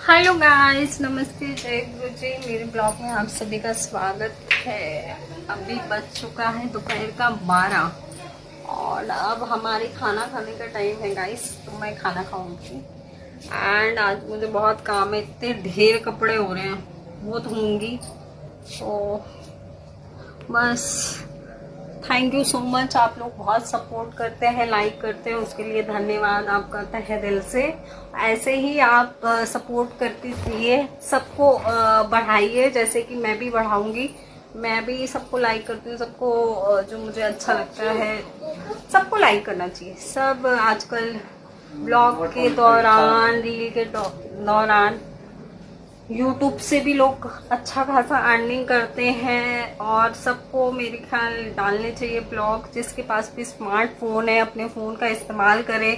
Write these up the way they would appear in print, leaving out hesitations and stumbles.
Hello guys, नमस्ते, जय गुरु जी। मेरे ब्लॉग में आप सभी का स्वागत है। अभी बज चुका है दोपहर का 12 और अब हमारे खाना खाने का टाइम है गाइस। तो मैं खाना खाऊंगी एंड आज मुझे बहुत काम है। इतने ढेर कपड़े हो रहे हैं, वो धोऊंगी। तो बस थैंक यू सो मच। आप लोग बहुत सपोर्ट करते हैं, लाइक करते हैं, उसके लिए धन्यवाद आपका तहे दिल से। ऐसे ही आप सपोर्ट करते रहिए, सबको बढ़ाइए, जैसे कि मैं भी बढ़ाऊंगी। मैं भी सबको लाइक करती हूँ, सबको जो मुझे अच्छा लगता है सबको लाइक करना चाहिए। सब आजकल ब्लॉग के दौरान, रील के दौरान यूट्यूब से भी लोग अच्छा खासा अर्निंग करते हैं और सबको मेरे ख्याल डालने चाहिए ब्लॉग। जिसके पास भी स्मार्टफोन है अपने फ़ोन का इस्तेमाल करे,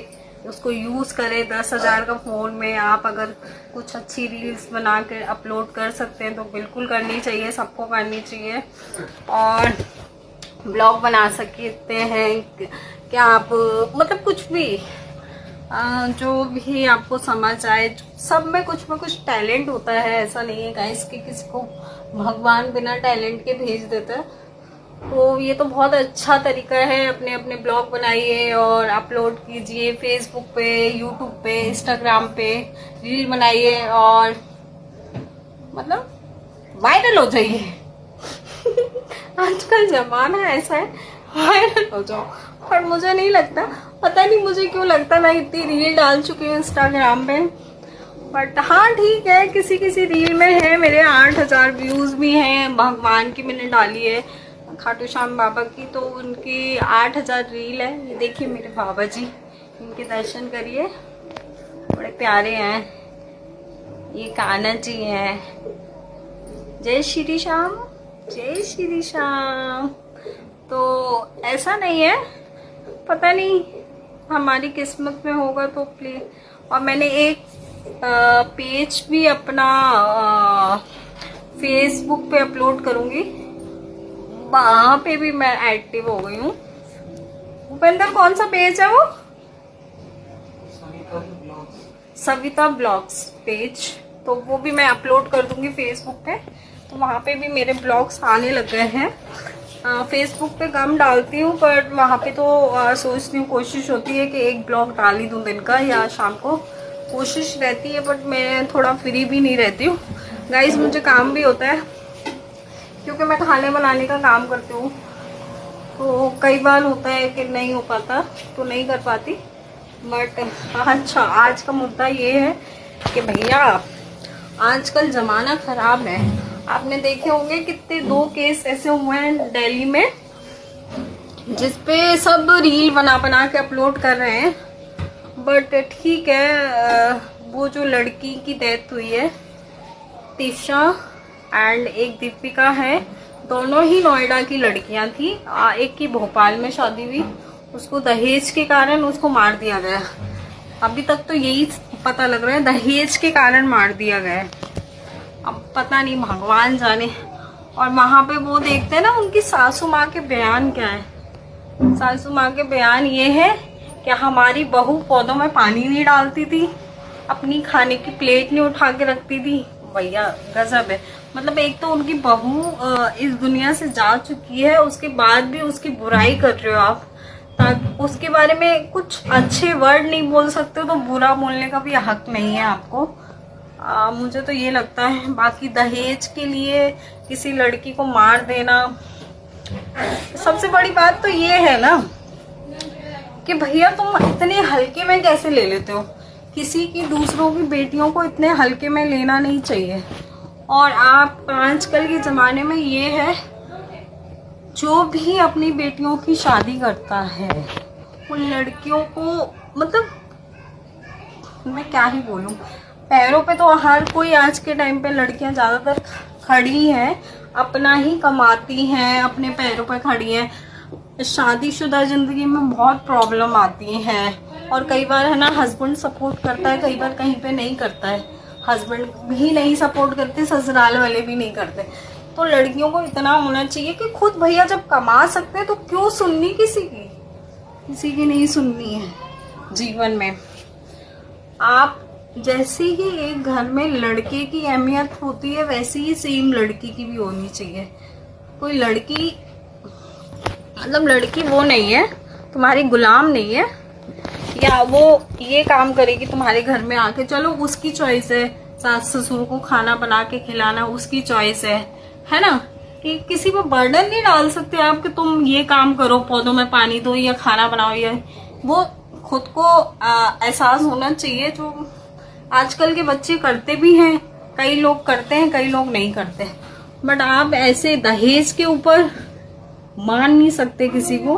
उसको यूज़ करे। 10,000 का फ़ोन में आप अगर कुछ अच्छी रील्स बना कर अपलोड कर सकते हैं तो बिल्कुल करनी चाहिए, सबको करनी चाहिए। और ब्लॉग बना सकते हैं क्या आप, मतलब कुछ भी जो भी आपको समझ आए। सब में कुछ टैलेंट होता है, ऐसा नहीं है गाइस कि किसी को भगवान बिना टैलेंट के भेज देता है। तो ये तो बहुत अच्छा तरीका है। अपने अपने ब्लॉग बनाइए और अपलोड कीजिए फेसबुक पे, यूट्यूब पे, इंस्टाग्राम पे रील बनाइए और मतलब वायरल हो जाइए। आजकल जमाना ऐसा है, वायरल हो जाओ। पर मुझे नहीं लगता, पता नहीं मुझे क्यों लगता, मैं इतनी रील डाल चुकी हूँ इंस्टाग्राम पे। बट हाँ ठीक है, किसी किसी रील में है मेरे 8,000 व्यूज भी हैं। भगवान की मैंने डाली है, खाटू श्याम बाबा की, तो उनकी 8,000 रील है। ये देखिए मेरे बाबा जी, इनके दर्शन करिए, बड़े प्यारे हैं। ये कान्हा जी हैं। जय श्री श्याम, जय श्री श्याम। तो ऐसा नहीं है, पता नहीं हमारी किस्मत में होगा तो प्लीज। और मैंने एक पेज भी अपना फेसबुक पे अपलोड करूंगी, वहां पे भी मैं एक्टिव हो गई हूँ। भूपेंद्र, कौन सा पेज है वो? Savita blogs page. तो वो भी मैं अपलोड कर दूंगी फेसबुक पे। तो वहां पे भी मेरे ब्लॉग्स आने लग गए हैं। फेसबुक पे कम डालती हूँ, पर वहाँ पे तो सोचती हूँ, कोशिश होती है कि एक ब्लॉग डाल ही दूँ दिन का या शाम को, कोशिश रहती है। बट मैं थोड़ा फ्री भी नहीं रहती हूँ गाइस, मुझे काम भी होता है क्योंकि मैं खाने बनाने का काम करती हूँ। तो कई बार होता है कि नहीं हो पाता, तो नहीं कर पाती। बट अच्छा, आज का मुद्दा ये है कि भैया आजकल ज़माना ख़राब है। आपने देखे होंगे कितने 2 केस ऐसे हुए हैं दिल्ली में, जिसपे सब रील बना बना के अपलोड कर रहे हैं। बट ठीक है, वो जो लड़की की डेथ हुई है, तिशा एंड एक दीपिका है, दोनों ही नोएडा की लड़कियां थी। एक की भोपाल में शादी हुई, उसको दहेज के कारण उसको मार दिया गया। अभी तक तो यही पता लग रहा है, दहेज के कारण मार दिया गया। अब पता नहीं, भगवान जाने। और वहां पे वो देखते हैं ना, उनकी सासू माँ के बयान क्या है। सासू माँ के बयान ये है कि हमारी बहू पौधों में पानी नहीं डालती थी, अपनी खाने की प्लेट नहीं उठा के रखती थी। भैया गजब है। मतलब एक तो उनकी बहू इस दुनिया से जा चुकी है, उसके बाद भी उसकी बुराई कर रहे हो आप। ताकि उसके बारे में कुछ अच्छे वर्ड नहीं बोल सकते, तो बुरा बोलने का भी हक नहीं है आपको। मुझे तो ये लगता है। बाकी दहेज के लिए किसी लड़की को मार देना, सबसे बड़ी बात तो ये है ना कि भैया तुम इतने हल्के में कैसे ले लेते हो। किसी की, दूसरों की बेटियों को इतने हल्के में लेना नहीं चाहिए। और आप आजकल के जमाने में ये है, जो भी अपनी बेटियों की शादी करता है उन लड़कियों को, मतलब मैं क्या ही बोलूं, पैरों पे तो हर कोई आज के टाइम पे लड़कियां ज्यादातर खड़ी हैं, अपना ही कमाती हैं, अपने पैरों पे खड़ी हैं। शादीशुदा जिंदगी में बहुत प्रॉब्लम आती है। और कई बार है ना, हस्बैंड सपोर्ट करता है, कई बार कहीं पे नहीं करता है। हस्बैंड भी नहीं सपोर्ट करते, ससुराल वाले भी नहीं करते। तो लड़कियों को इतना होना चाहिए कि खुद भैया जब कमा सकते हैं तो क्यों सुननी किसी की नहीं सुननी है जीवन में। आप जैसे ही एक घर में लड़के की अहमियत होती है वैसे ही सेम लड़की की भी होनी चाहिए। कोई लड़की मतलब लड़की वो नहीं है, तुम्हारी गुलाम नहीं है, या वो ये काम करेगी तुम्हारे घर में आके, चलो उसकी चॉइस है, सास ससुर को खाना बना के खिलाना उसकी चॉइस है ना। कि किसी पर बर्डन नहीं डाल सकते आप कि तुम ये काम करो, पौधों में पानी दो या खाना बनाओ, या वो खुद को एहसास होना चाहिए। जो आजकल के बच्चे करते भी हैं, कई लोग करते हैं, कई लोग नहीं करते, बट आप ऐसे दहेज के ऊपर मान नहीं सकते किसी को।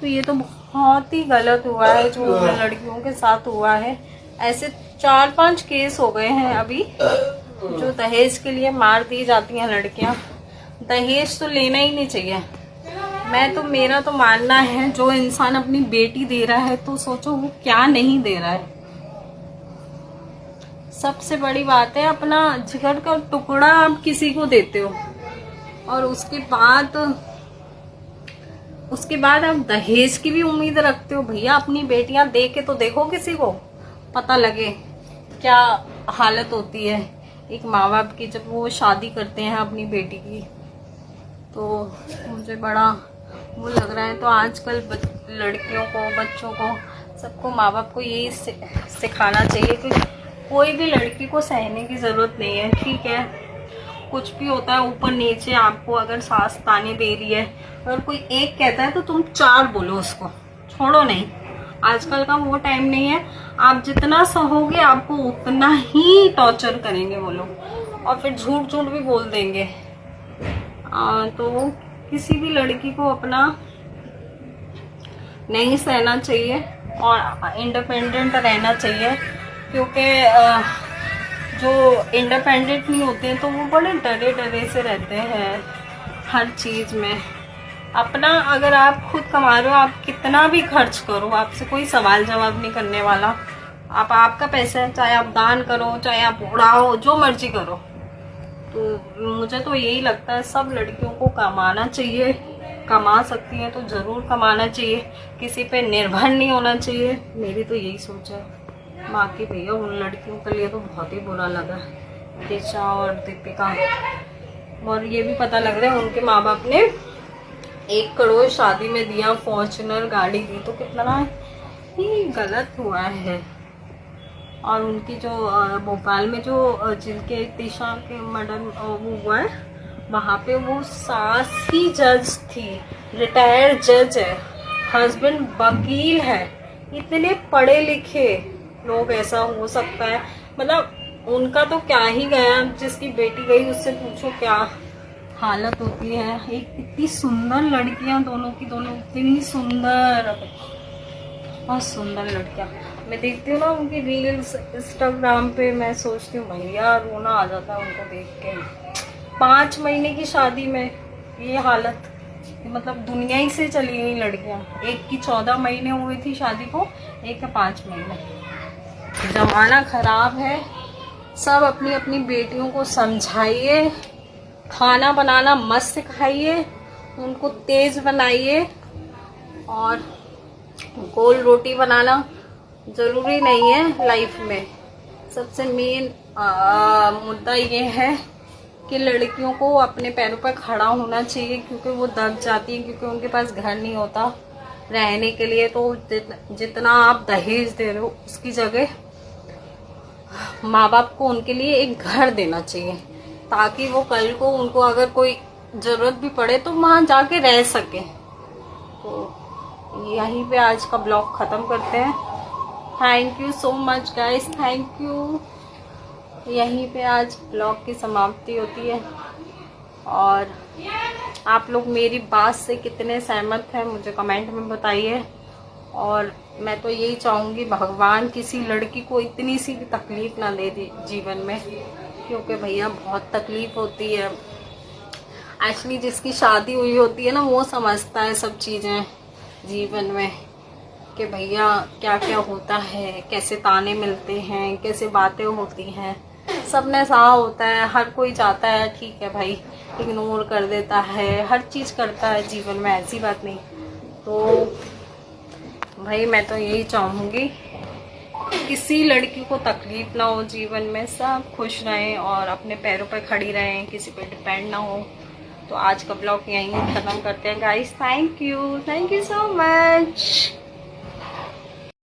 तो ये तो बहुत ही गलत हुआ है जो लड़कियों के साथ हुआ है। ऐसे 4-5 केस हो गए हैं अभी जो दहेज के लिए मार दी जाती हैं लड़कियां। दहेज तो लेना ही नहीं चाहिए। मैं तो मेरा तो मानना है जो इंसान अपनी बेटी दे रहा है तो सोचो वो क्या नहीं दे रहा है। सबसे बड़ी बात है अपना जिगर का टुकड़ा आप किसी को देते हो और उसके बाद आप दहेज की भी उम्मीद रखते हो। भैया अपनी बेटियां दे के तो देखो किसी को, पता लगे क्या हालत होती है एक माँ बाप की जब वो शादी करते हैं अपनी बेटी की। तो मुझे बड़ा वो लग रहा है। तो आजकल लड़कियों को, बच्चों को, सबको माँ बाप को यही सिखाना चाहिए कि कोई भी लड़की को सहने की जरूरत नहीं है। ठीक है, कुछ भी होता है ऊपर नीचे, आपको अगर सास ताने दे रही है, अगर कोई एक कहता है तो तुम 4 बोलो, उसको छोड़ो नहीं। आजकल का वो टाइम नहीं है। आप जितना सहोगे आपको उतना ही टॉर्चर करेंगे वो लोग, और फिर झूठ झूठ भी बोल देंगे। तो किसी भी लड़की को अपना नहीं सहना चाहिए और इंडिपेंडेंट रहना चाहिए, क्योंकि जो इंडिपेंडेंट नहीं होते हैं तो वो बड़े डरे डरे से रहते हैं हर चीज में। अपना अगर आप खुद कमा रहे हो, आप कितना भी खर्च करो, आपसे कोई सवाल जवाब नहीं करने वाला। आपका पैसा है, चाहे आप दान करो, चाहे आप उड़ाओ, जो मर्जी करो। तो मुझे तो यही लगता है सब लड़कियों को कमाना चाहिए, कमा सकती हैं तो जरूर कमाना चाहिए, किसी पे निर्भर नहीं होना चाहिए। मेरी तो यही सोच है। बाकी भैया उन लड़कियों के लिए तो बहुत ही बुरा लगा, दिशा और दीपिका। और ये भी पता लग रहा है उनके माँ बाप ने 1 करोड़ शादी में दिया, फॉर्च्यूनर गाड़ी दी, तो कितना ही गलत हुआ है। और उनकी जो भोपाल में जो जिनके दिशा के मर्डर वो हुआ है, वहाँ पे वो सास ही जज थी, रिटायर्ड जज है, हस्बैंड वकील है। इतने पढ़े लिखे लोग ऐसा हो सकता है? मतलब उनका तो क्या ही गया, जिसकी बेटी गई उससे पूछो क्या हालत होती है। एक इतनी सुंदर लड़कियां, दोनों की दोनों इतनी सुंदर, बहुत सुंदर लड़कियां। मैं देखती हूँ ना उनकी रील्स इंस्टाग्राम पे, मैं सोचती हूँ भैया रोना आ जाता है उनको देख के। 5 महीने की शादी में ये हालत, मतलब दुनिया ही से चली गई लड़कियां। एक की 14 महीने हुई थी शादी को, एक का 5 महीने। जमाना खराब है। सब अपनी अपनी बेटियों को समझाइए, खाना बनाना मत सिखाइए, उनको तेज बनाइए। और गोल रोटी बनाना जरूरी नहीं है लाइफ में। सबसे मेन मुद्दा ये है कि लड़कियों को अपने पैरों पर खड़ा होना चाहिए, क्योंकि वो दब जाती हैं, क्योंकि उनके पास घर नहीं होता रहने के लिए। तो जितना आप दहेज दे रहे हो उसकी जगह माँ बाप को उनके लिए एक घर देना चाहिए, ताकि वो कल को उनको अगर कोई जरूरत भी पड़े तो वहां जाके रह सके। तो यहीं पे आज का ब्लॉग खत्म करते हैं। Thank you so much guys, thank you. यहीं पे आज ब्लॉग की समाप्ति होती है। और आप लोग मेरी बात से कितने सहमत हैं मुझे कमेंट में बताइए। और मैं तो यही चाहूँगी भगवान किसी लड़की को इतनी सी भी तकलीफ ना दे जीवन में, क्योंकि भैया बहुत तकलीफ होती है। एक्चुअली जिसकी शादी हुई होती है ना, वो समझता है सब चीज़ें जीवन में, कि भैया क्या क्या होता है, कैसे ताने मिलते हैं, कैसे बातें होती हैं। सबने सहा होता है, हर कोई चाहता है ठीक है भाई, इग्नोर कर देता है, हर चीज़ करता है जीवन में, ऐसी बात नहीं। तो भाई मैं तो यही चाहूँगी किसी लड़की को तकलीफ ना हो जीवन में, सब खुश रहें और अपने पैरों पर खड़ी रहें, किसी पे डिपेंड ना हो। तो आज का ब्लॉग यहीं खत्म करते हैं guys. Thank you so much.